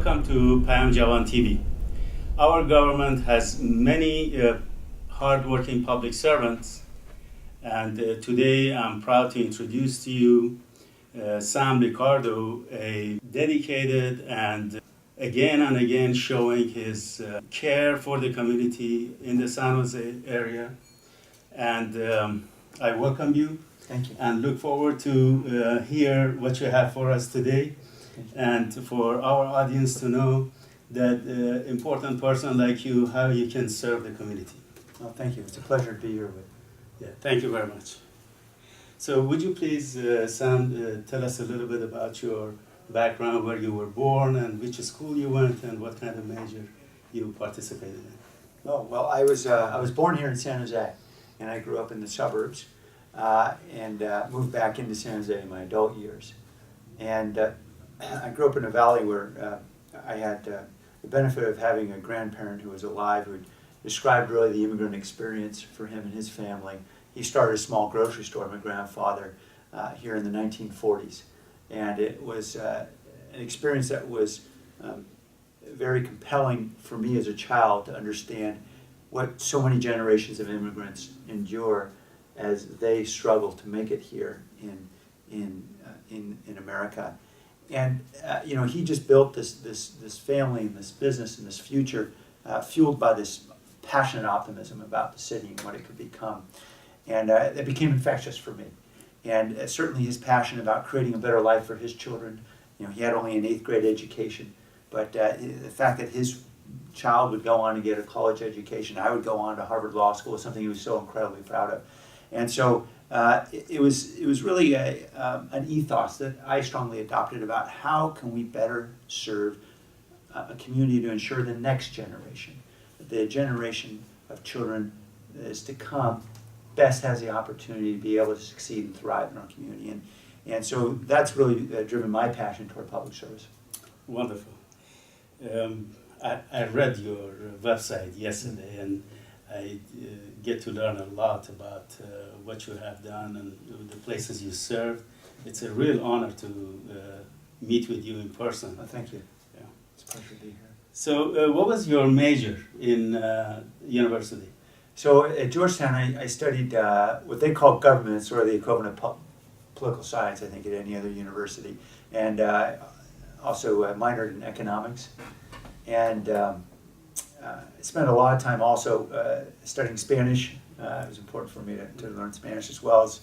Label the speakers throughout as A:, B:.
A: Welcome to Payamjavan TV. Our government has many hardworking public servants, and today I'm proud to introduce to you Sam Liccardo, a dedicated and again showing his care for the community in the San Jose area. And I welcome you.
B: Thank you.
A: And look forward to hear what you have for us today, and for our audience to know that important person like you, how you can serve the community.
B: Well, thank you. It's a pleasure to be here with you.
A: Yeah, thank you very much. So would you please, Sam, tell us a little bit about your background, where you were born and which school you went and what kind of major you participated in?
B: Oh, well, I was born here in San Jose, and I grew up in the suburbs, and moved back into San Jose in my adult years. And I grew up in a valley where I had the benefit of having a grandparent who was alive, who described really the immigrant experience for him and his family. He started a small grocery store, my grandfather, here in the 1940s. And it was an experience that was very compelling for me as a child to understand what so many generations of immigrants endure as they struggle to make it here in America. And you know, he just built this family and this business and this future fueled by this passionate optimism about the city and what it could become. And it became infectious for me. And certainly his passion about creating a better life for his children. You know, he had only an 8th grade education, but the fact that his child would go on to get a college education, I would go on to Harvard Law School, was something he was so incredibly proud of. And so it was really an ethos that I strongly adopted about how can we better serve a community to ensure the next generation, the generation of children that is to come, best has the opportunity to be able to succeed and thrive in our community. And so that's really driven my passion toward public service.
A: Wonderful. I read your website yesterday, and I get to learn a lot about what you have done and the places you served. It's a real honor to meet with you in person.
B: Well, thank you.
A: Yeah.
B: It's a pleasure to be here.
A: So what was your major in university?
B: So at Georgetown, I studied what they call government. It's sort of the equivalent of political science, I think, at any other university. And also minored in economics. And I spent a lot of time also studying Spanish. It was important for me to learn Spanish as well as...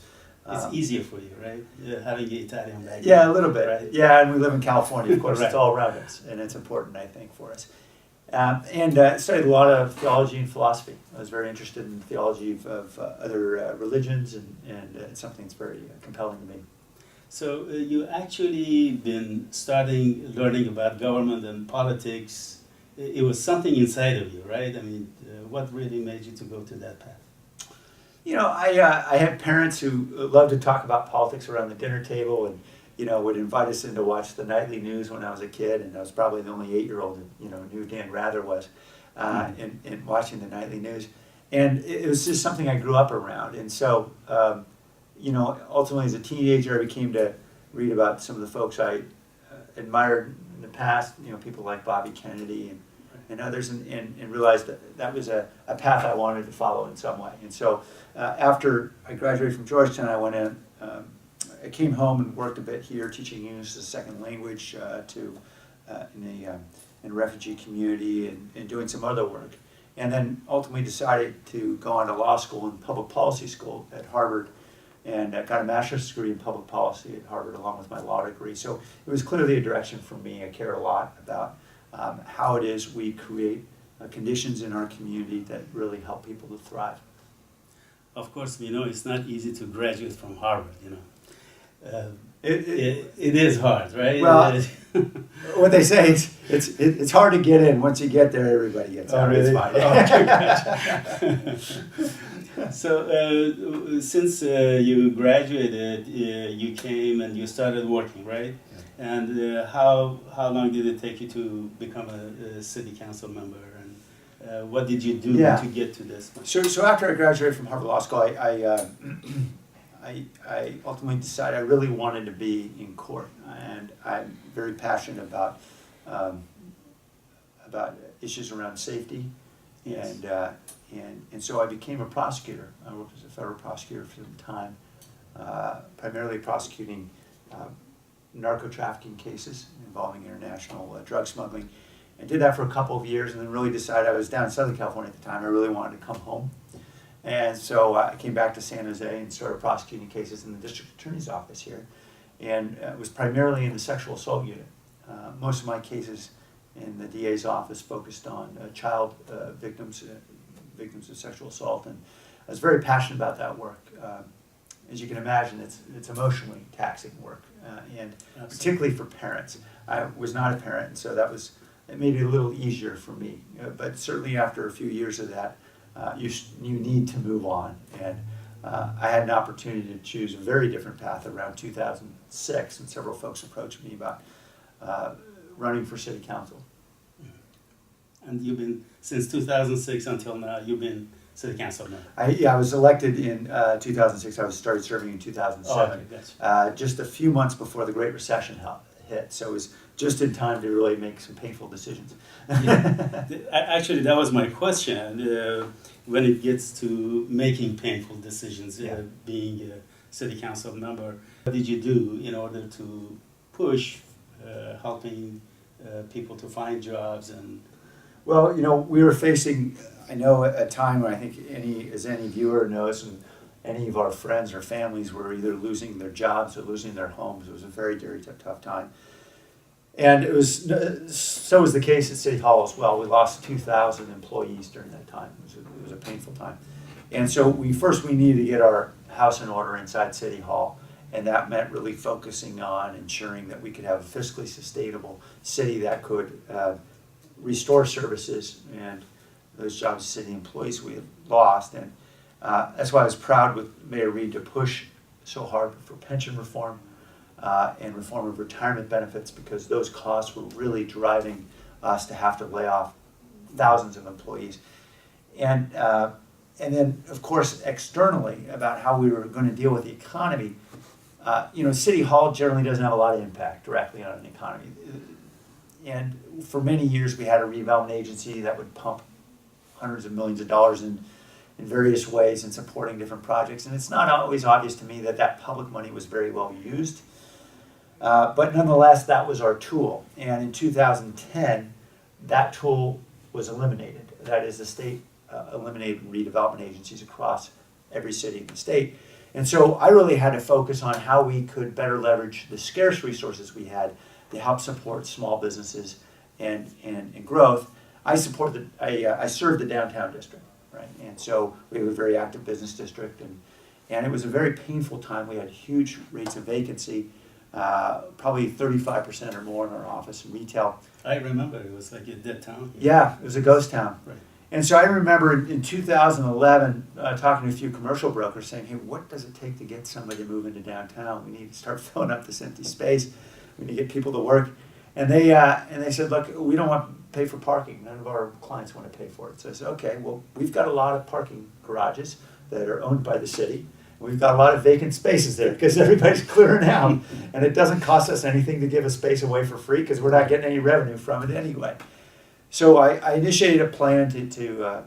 A: it's easier for you, right? Having the Italian background.
B: Yeah, a little bit.
A: Right?
B: Yeah, and we live in California, of course.
A: Right.
B: It's all around us, and it's important, I think, for us. And studied a lot of theology and philosophy. I was very interested in theology of other religions, and it's something that's very compelling to me.
A: So you actually been studying, learning about government and politics. It was something inside of you, right? I mean, what really made you to go to that path?
B: You know, I had parents who loved to talk about politics around the dinner table, and you know, would invite us in to watch the nightly news when I was a kid, and I was probably the only 8-year-old who, you know, knew who Dan Rather was in watching the nightly news. And it was just something I grew up around. And so, you know, ultimately as a teenager, I became to read about some of the folks I admired in the past, you know, people like Bobby Kennedy and others, and realized that that was a path I wanted to follow in some way. And so after I graduated from Georgetown, I went in, I came home and worked a bit here, teaching English as a second language in a refugee community and doing some other work. And then ultimately decided to go on to law school and public policy school at Harvard, and got a master's degree in public policy at Harvard along with my law degree. So it was clearly a direction for me. I care a lot about how it is we create conditions in our community that really help people to thrive.
A: Of course, we know it's not easy to graduate from Harvard, you know. It is hard, right?
B: Well, what they say is it's hard to get in. Once you get there, everybody gets out.
A: Really?
B: It's fine.
A: Okay, gotcha. So since you graduated, you came and you started working, right? Yeah. And how long did it take you to become a city council member? And what did you do to get to this point?
B: So after I graduated from Harvard Law School, I ultimately decided I really wanted to be in court, and I'm very passionate about about issues around safety,
A: Yes.
B: and so I became a prosecutor. I worked as a federal prosecutor for some time, primarily prosecuting narco-trafficking cases involving international drug smuggling. I did that for a couple of years and then really decided, I was down in Southern California at the time, I really wanted to come home. And so I came back to San Jose and started prosecuting cases in the district attorney's office here. And it was primarily in the sexual assault unit. Most of my cases in the DA's office focused on child victims of sexual assault. And I was very passionate about that work. As you can imagine, it's emotionally taxing work, and particularly for parents. I was not a parent, and so it made it a little easier for me. But certainly after a few years of that, you need to move on. And I had an opportunity to choose a very different path around 2006, and several folks approached me about running for city council.
A: And you've been, since 2006 until now, you've been city council member?
B: I was elected in 2006. I started serving in 2007, just a few months before the Great Recession hit. So it was just in time to really make some painful decisions.
A: Yeah. Actually, that was my question. When it gets to making painful decisions, being a city council member, what did you do in order to push helping people to find jobs? And
B: well, we were facing, I know, a time when I think any viewer knows, and any of our friends or families were either losing their jobs or losing their homes. It was a very, very tough time. And so was the case at City Hall as well. We lost 2,000 employees during that time. It was a painful time. And so we needed to get our house in order inside City Hall. And that meant really focusing on ensuring that we could have a fiscally sustainable city that could restore services and those jobs city employees we had lost. And that's why I was proud with Mayor Reed to push so hard for pension reform and reform of retirement benefits, because those costs were really driving us to have to lay off thousands of employees. And then, of course, externally about how we were going to deal with the economy. City Hall generally doesn't have a lot of impact directly on an economy. And for many years, we had a redevelopment agency that would pump hundreds of millions of dollars in various ways in supporting different projects. And it's not always obvious to me that public money was very well used. But nonetheless, that was our tool. And in 2010, that tool was eliminated. That is, the state eliminated redevelopment agencies across every city in the state. And so I really had to focus on how we could better leverage the scarce resources we had to help support small businesses and growth. I served the downtown district, right? And so we have a very active business district, and it was a very painful time. We had huge rates of vacancy, probably 35% or more in our office and retail.
A: I remember it was like a dead town.
B: Yeah, it was a ghost town.
A: Right.
B: And so I remember in 2011 talking to a few commercial brokers saying, hey, what does it take to get somebody to move into downtown? We need to start filling up this empty space. We need to get people to work. And they said, look, we don't want to pay for parking. None of our clients want to pay for it. So I said, okay, well, we've got a lot of parking garages that are owned by the city. We've got a lot of vacant spaces there because everybody's clearing out. And it doesn't cost us anything to give a space away for free because we're not getting any revenue from it anyway. So I initiated a plan to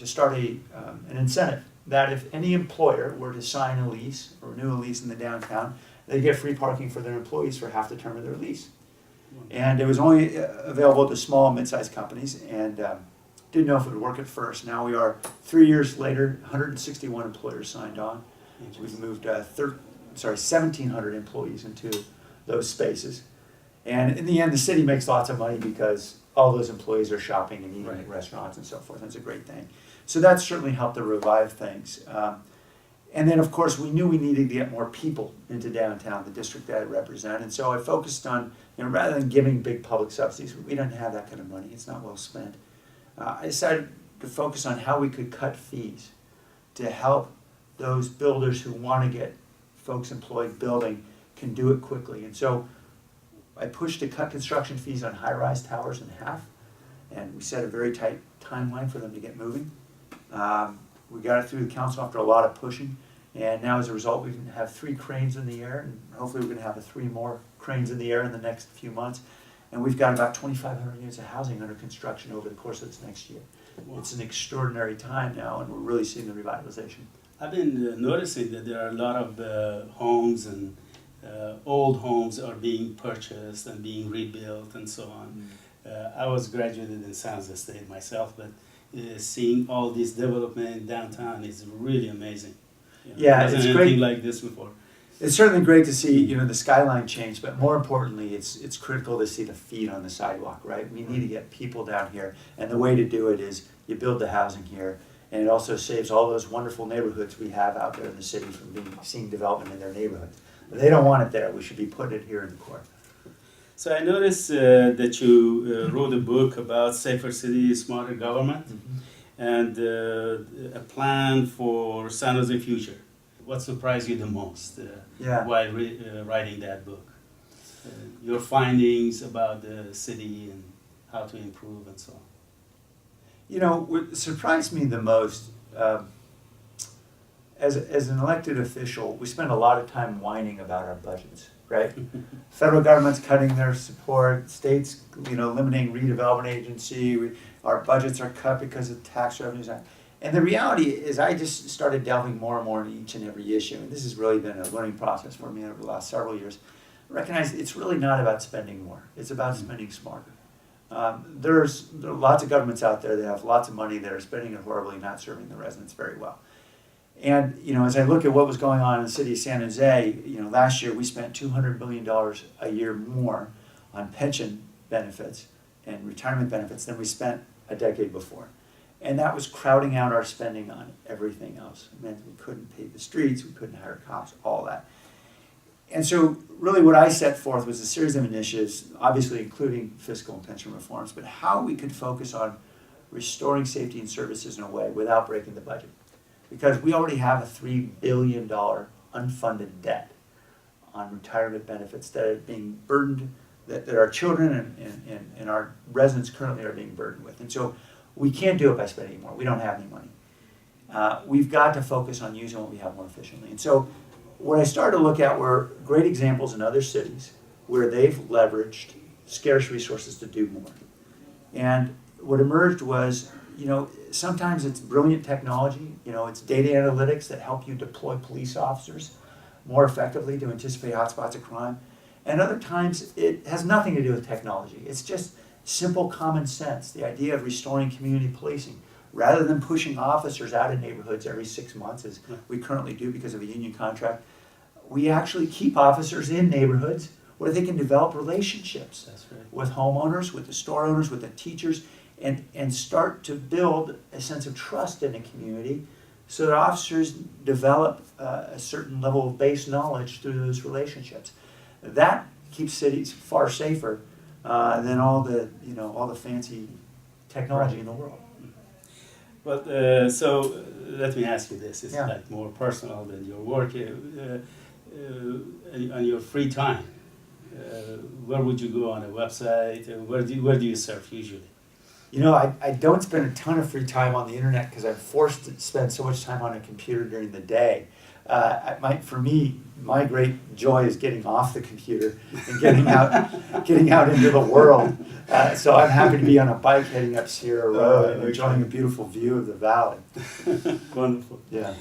B: start an incentive that if any employer were to sign a lease or renew a lease in the downtown, they get free parking for their employees for half the term of their lease. And it was only available to small and mid-sized companies, and didn't know if it would work at first. Now we are 3 years later, 161 employers signed on. We've moved 1,700 employees into those spaces. And in the end, the city makes lots of money because all those employees are shopping and eating at restaurants and so forth. That's a great thing. So that certainly helped to revive things. And then, of course, we knew we needed to get more people into downtown, the district that I represent. And so I focused on, rather than giving big public subsidies, we don't have that kind of money. It's not well spent. I decided to focus on how we could cut fees to help those builders who want to get folks employed building can do it quickly. And so I pushed to cut construction fees on high-rise towers in half, and we set a very tight timeline for them to get moving. We got it through the council after a lot of pushing, and now as a result we can have 3 cranes in the air, and hopefully we're going to have 3 more cranes in the air in the next few months. and we've got about 2,500 units of housing under construction over the course of this next year.
A: Wow.
B: It's an extraordinary time now, and we're really seeing the revitalization.
A: I've been noticing that there are a lot of homes and old homes are being purchased and being rebuilt and so on. I was graduated in San Jose State myself, but seeing all this development in downtown is really amazing.
B: Yeah,
A: there
B: it's
A: wasn't
B: great.
A: anything like this before.
B: It's certainly great to see, you know, the skyline change, but more importantly, it's critical to see the feet on the sidewalk, right? We need to get people down here, and the way to do it is you build the housing here, and it also saves all those wonderful neighborhoods we have out there in the city from seeing development in their neighborhoods. If they don't want it there, we should be putting it here in the core.
A: So I noticed that you wrote a book about safer city, smarter government, and a plan for San Jose future. What surprised you the most while writing that book? Your findings about the city and how to improve and so on.
B: You know, what surprised me the most, as an elected official, we spend a lot of time whining about our budgets, right? Federal government's cutting their support, states, you know, limiting redevelopment agency, our budgets are cut because of tax revenues. And the reality is I just started delving more and more into each and every issue, and this has really been a learning process for me over the last several years. I recognize it's really not about spending more, it's about spending smarter. There are lots of governments out there that have lots of money that are spending it horribly, not serving the residents very well. And, you know, as I look at what was going on in the city of San Jose, you know, last year we spent $200 million a year more on pension benefits and retirement benefits than we spent a decade before. And that was crowding out our spending on everything else. It meant we couldn't pave the streets, we couldn't hire cops, all that. And so really what I set forth was a series of initiatives, obviously including fiscal and pension reforms, but how we could focus on restoring safety and services in a way without breaking the budget. Because we already have a $3 billion unfunded debt on retirement benefits that are being burdened, that our children and our residents currently are being burdened with. And so we can't do it by spending more. We don't have any money. We've got to focus on using what we have more efficiently. And so what I started to look at were great examples in other cities where they've leveraged scarce resources to do more. And what emerged was, you know, sometimes it's brilliant technology, you know, it's data analytics that help you deploy police officers more effectively to anticipate hotspots of crime. And other times it has nothing to do with technology. It's just simple common sense, the idea of restoring community policing. Rather than pushing officers out of neighborhoods every 6 months, as we currently do because of a union contract, we actually keep officers in neighborhoods where they can develop relationships with homeowners, with the store owners, with the teachers, and start to build a sense of trust in a community so that officers develop a certain level of base knowledge through those relationships. That keeps cities far safer than all the fancy technology in the world.
A: Well, so let me ask you this. It's like more personal than your work. On your free time, where would you go on a website? Where do you surf usually?
B: You know, I don't spend a ton of free time on the internet because I'm forced to spend so much time on a computer during the day. For me, my great joy is getting off the computer and getting out into the world. So I'm happy to be on a bike heading up Sierra Road and enjoying a beautiful view of the valley.
A: Wonderful.
B: Yeah.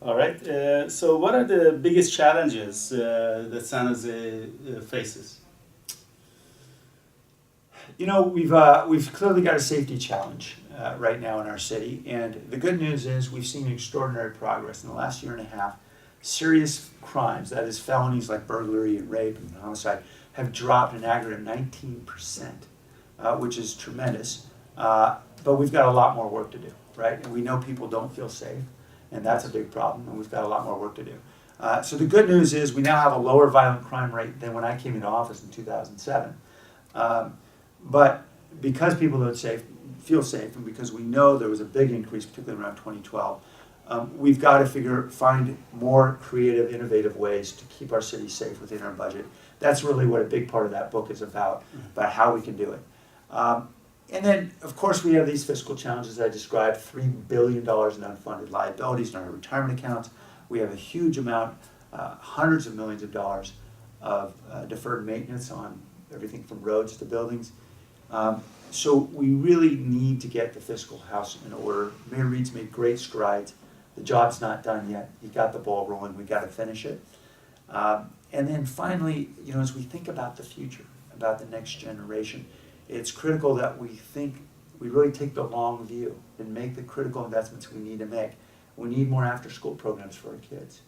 A: All right. So what are the biggest challenges that San Jose faces?
B: You know, we've clearly got a safety challenge right now in our city, and the good news is we've seen extraordinary progress in the last year and a half. Serious crimes, that is felonies like burglary and rape and homicide, have dropped an aggregate 19%, which is tremendous. But we've got a lot more work to do, right? And we know people don't feel safe, and that's a big problem, and we've got a lot more work to do. So the good news is we now have a lower violent crime rate than when I came into office in 2007. But because people don't feel safe, and because we know there was a big increase, particularly around 2012, we've got to find more creative, innovative ways to keep our city safe within our budget. That's really what a big part of that book is about how we can do it. And then, of course, we have these fiscal challenges I described, $3 billion in unfunded liabilities in our retirement accounts. We have a huge amount, hundreds of millions of dollars of deferred maintenance on everything from roads to buildings. So we really need to get the fiscal house in order. Mayor Reed's made great strides. The job's not done yet. He got the ball rolling. We got to finish it. And then finally, as we think about the future, about the next generation, it's critical that we really take the long view and make the critical investments we need to make. We need more after-school programs for our kids.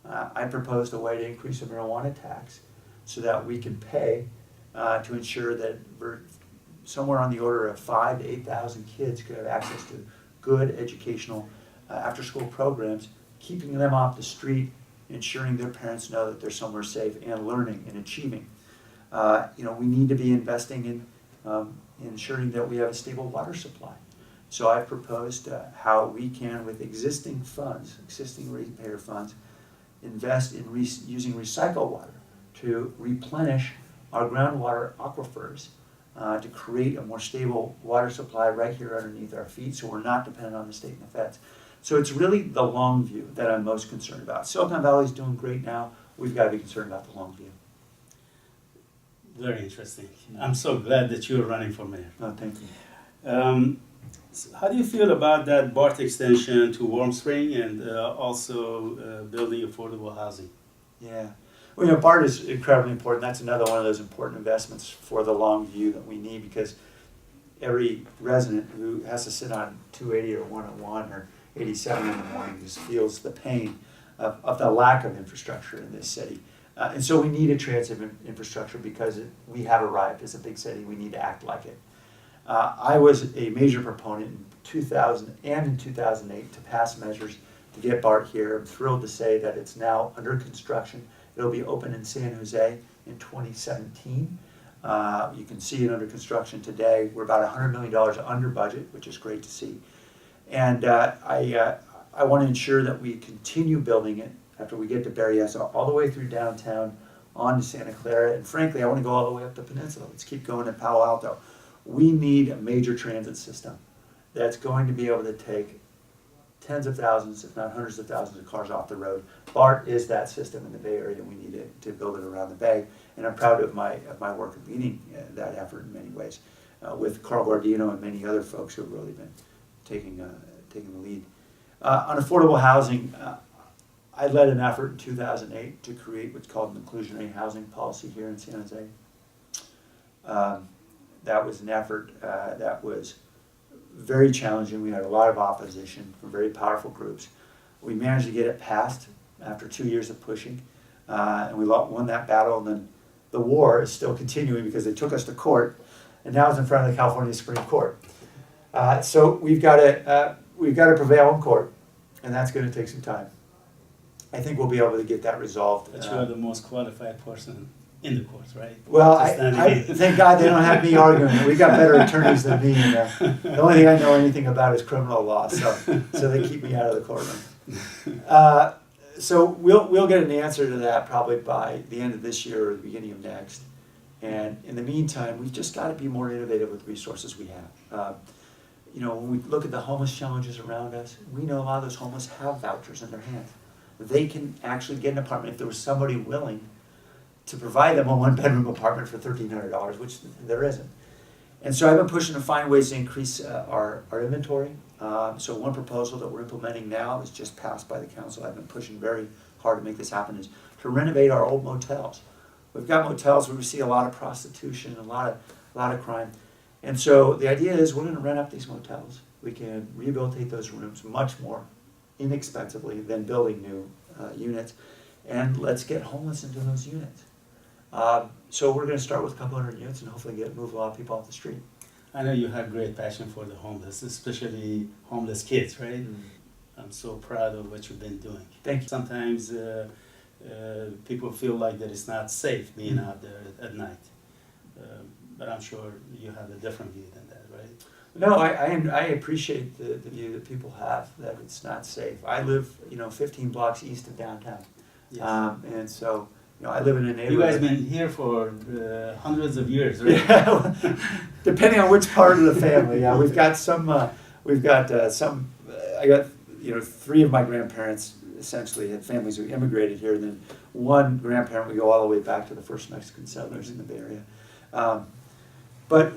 B: I proposed a way to increase the marijuana tax so that we can pay to ensure that somewhere on the order of 5,000 to 8,000 kids could have access to good educational after-school programs, keeping them off the street, ensuring their parents know that they're somewhere safe and learning and achieving. We need to be investing in ensuring that we have a stable water supply. So I've proposed how we can, with existing funds, existing ratepayer funds, invest in using recycled water to replenish our groundwater aquifers to create a more stable water supply right here underneath our feet, so we're not dependent on the state and the feds. So it's really the long view that I'm most concerned about. Silicon Valley's doing great now. We've got to be concerned about the long view.
A: Very interesting. I'm so glad that you're running for mayor.
B: Oh, thank you.
A: So how do you feel about that BART extension to Warm Spring and also building affordable housing?
B: Yeah. Well, BART is incredibly important. That's another one of those important investments for the long view that we need, because every resident who has to sit on 280 or 101 or 87 in the morning just feels the pain of the lack of infrastructure in this city. And so we need a transit infrastructure because we have arrived as a big city. We need to act like it. I was a major proponent in 2000 and in 2008 to pass measures to get BART here. I'm thrilled to say that it's now under construction. It'll be open in San Jose in 2017. You can see it under construction today. We're about $100 million under budget, which is great to see. And I want to ensure that we continue building it after we get to Berryessa, all the way through downtown, on to Santa Clara, and frankly, I want to go all the way up the peninsula. Let's keep going to Palo Alto. We need a major transit system that's going to be able to take tens of thousands, if not hundreds of thousands of cars off the road. BART is that system in the Bay Area. We need to build it around the Bay, and I'm proud of my work of leading that effort in many ways, with Carl Guardino and many other folks who have really been taking the lead. On affordable housing, I led an effort in 2008 to create what's called an inclusionary housing policy here in San Jose. That was an effort that was very challenging. We had a lot of opposition from very powerful groups. We managed to get it passed after 2 years of pushing, and we won that battle. And then the war is still continuing because they took us to court, and now it's in front of the California Supreme Court. So we've got to prevail in court, and that's going to take some time. I think we'll be able to get that resolved.
A: But you are the most qualified person in the court, right?
B: Well, I thank God they don't have me arguing. We got better attorneys than me. And, the only thing I know anything about is criminal law, so they keep me out of the courtroom. So we'll get an answer to that probably by the end of this year or the beginning of next. And in the meantime, we've just got to be more innovative with resources we have. When we look at the homeless challenges around us, we know a lot of those homeless have vouchers in their hands. They can actually get an apartment if there was somebody willing to provide them a one-bedroom apartment for $1,300, which there isn't. And so I've been pushing to find ways to increase our inventory. So one proposal that we're implementing now is just passed by the council. I've been pushing very hard to make this happen, is to renovate our old motels. We've got motels where we see a lot of prostitution, a lot of crime. And so the idea is we're going to rent up these motels. We can rehabilitate those rooms much more inexpensively than building new units, and let's get homeless into those units. So we're going to start with a couple hundred units and hopefully move a lot of people off the street.
A: I know you have great passion for the homeless, especially homeless kids, right?
B: Mm.
A: I'm so proud of what you've been doing.
B: Thank you.
A: Sometimes people feel like that it's not safe being out there at night, but I'm sure you have a different view than that, right?
B: No, I appreciate the view that people have that it's not safe. I live 15 blocks east of downtown,
A: Yes.
B: And so I live in a neighborhood.
A: You guys been here for hundreds of years, right?
B: Yeah, depending on which part of the family. Yeah, we've got some. I got 3 of my grandparents essentially had families who immigrated here. And then one grandparent, we go all the way back to the first Mexican settlers in the Bay Area. But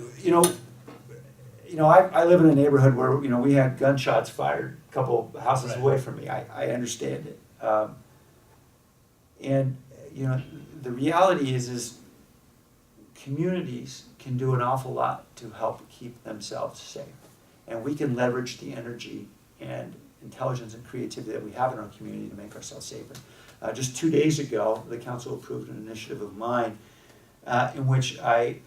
B: I live in a neighborhood where we had gunshots fired a couple houses
A: Right.
B: away from me. I understand it, and the reality is communities can do an awful lot to help keep themselves safe, and we can leverage the energy and intelligence and creativity that we have in our community to make ourselves safer. Just 2 days ago, the council approved an initiative of mine in which I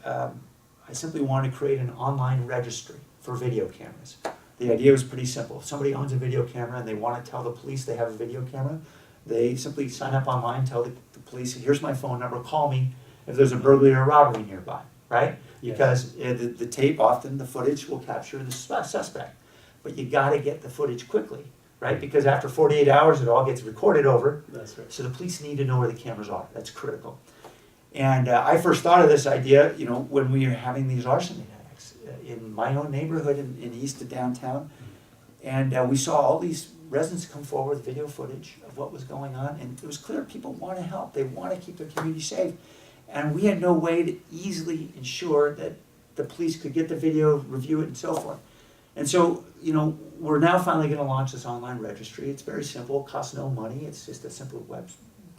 B: simply wanted to create an online registry for video cameras. The idea was pretty simple. If somebody owns a video camera and they want to tell the police they have a video camera, they simply sign up online, tell the police, here's my phone number, call me if there's a burglary or robbery nearby, right?
A: Yes.
B: Because the tape, often the footage will capture the suspect. But you got to get the footage quickly, right? Because after 48 hours, it all gets recorded over.
A: That's right.
B: So the police need to know where the cameras are. That's critical. And I first thought of this idea, when we were having these arson attacks in my own neighborhood in east of downtown. And we saw all these residents come forward with video footage of what was going on. And it was clear people want to help. They want to keep their community safe. And we had no way to easily ensure that the police could get the video, review it, and so forth. And so, we're now finally going to launch this online registry. It's very simple, costs no money. It's just a simple web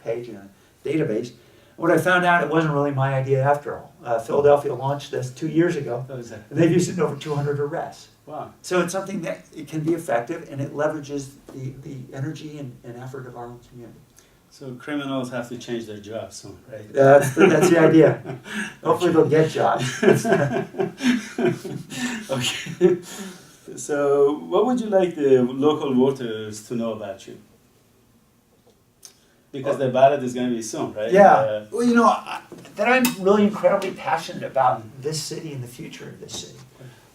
B: page and a database. What I found out, it wasn't really my idea after all. Philadelphia launched this 2 years ago,
A: How is that?
B: and they've used it in over 200 arrests.
A: Wow.
B: So it's something that it can be effective, and it leverages the energy and effort of our own community.
A: So criminals have to change their jobs soon, right?
B: That's the idea. Hopefully they'll get jobs.
A: Okay. So what would you like the local voters to know about you? Because the ballot is going to be soon, right?
B: Yeah. Well, that I'm really incredibly passionate about this city and the future of this city.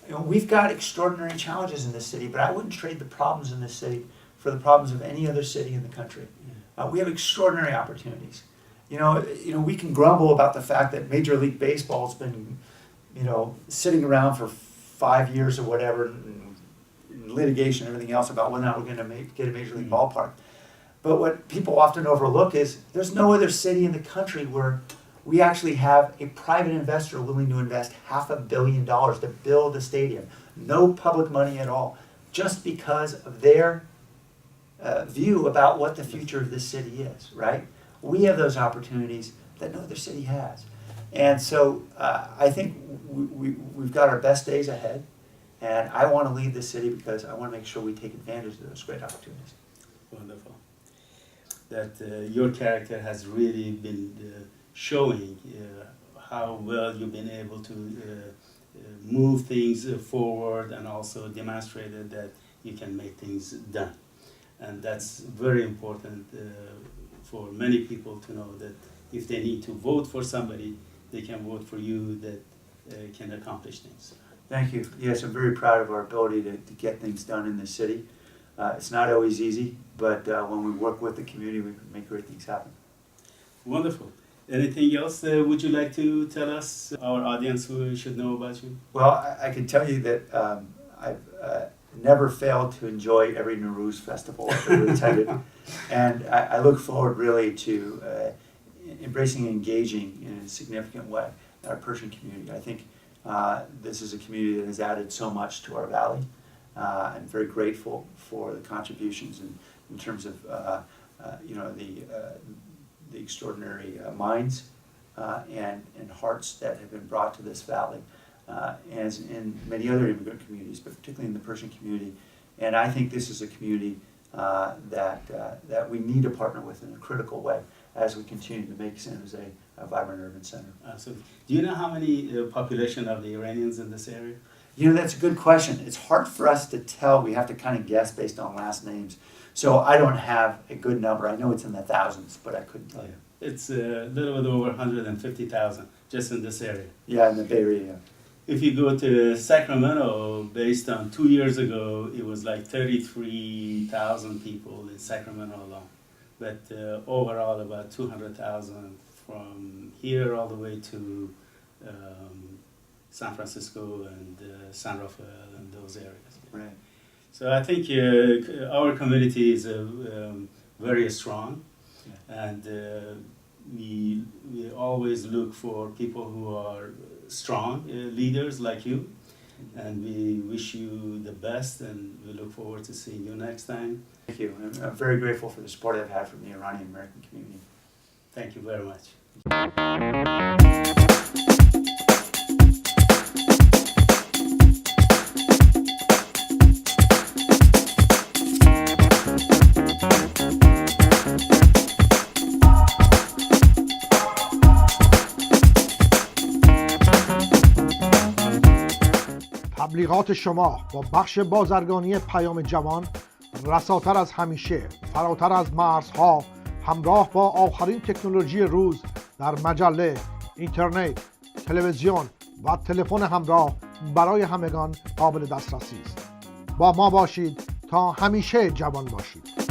B: We've got extraordinary challenges in this city, but I wouldn't trade the problems in this city for the problems of any other city in the country. We have extraordinary opportunities. We can grumble about the fact that Major League Baseball's been, sitting around for 5 years or whatever, in litigation and everything else about whether or not we're going to get a Major League ballpark. But what people often overlook is there's no other city in the country where we actually have a private investor willing to invest $500 million to build a stadium. No public money at all, just because of their view about what the future of this city is, right? We have those opportunities that no other city has. And so I think we've got our best days ahead, and I want to lead this city because I want to make sure we take advantage of those great opportunities.
A: Wonderful. That your character has really been showing how well you've been able to move things forward, and also demonstrated that you can make things done. And that's very important for many people to know that if they need to vote for somebody, they can vote for you that can accomplish things.
B: Thank you. Yes, I'm very proud of our ability to get things done in this city. It's not always easy, but when we work with the community, we can make great things happen.
A: Wonderful. Anything else would you like to tell us, our audience, who should know about you?
B: Well, I can tell you that I've never failed to enjoy every Nowruz festival I've ever attended. And I look forward really to embracing and engaging in a significant way in our Persian community. I think this is a community that has added so much to our valley. I'm very grateful for the contributions in terms of the extraordinary minds and hearts that have been brought to this valley, as in many other immigrant communities, but particularly in the Persian community. And I think this is a community that we need to partner with in a critical way as we continue to make San Jose a vibrant urban center.
A: Absolutely. Do you know how many population of the Iranians in this area?
B: That's a good question. It's hard for us to tell. We have to kind of guess based on last names. So I don't have a good number. I know it's in the thousands, but I couldn't tell you.
A: It's a little bit over 150,000 just in this area.
B: Yeah, in the Bay Area.
A: If you go to Sacramento, based on 2 years ago, it was like 33,000 people in Sacramento alone. But overall, about 200,000 from here all the way to San Francisco and San Rafael and those areas.
B: Right.
A: So I think our community is very strong, and we always look for people who are strong leaders like you, and we wish you the best, and we look forward to seeing you next time.
B: Thank you. I'm very grateful for the support I've had from the Iranian American community.
A: Thank you very much.
C: تبلیغات شما با بخش بازرگانی پیام جوان رساتر از همیشه، فراتر از مرزها، همراه با آخرین تکنولوژی روز در مجله، اینترنت، تلویزیون و تلفن همراه برای همگان قابل دسترسی است. با ما باشید تا همیشه جوان باشید.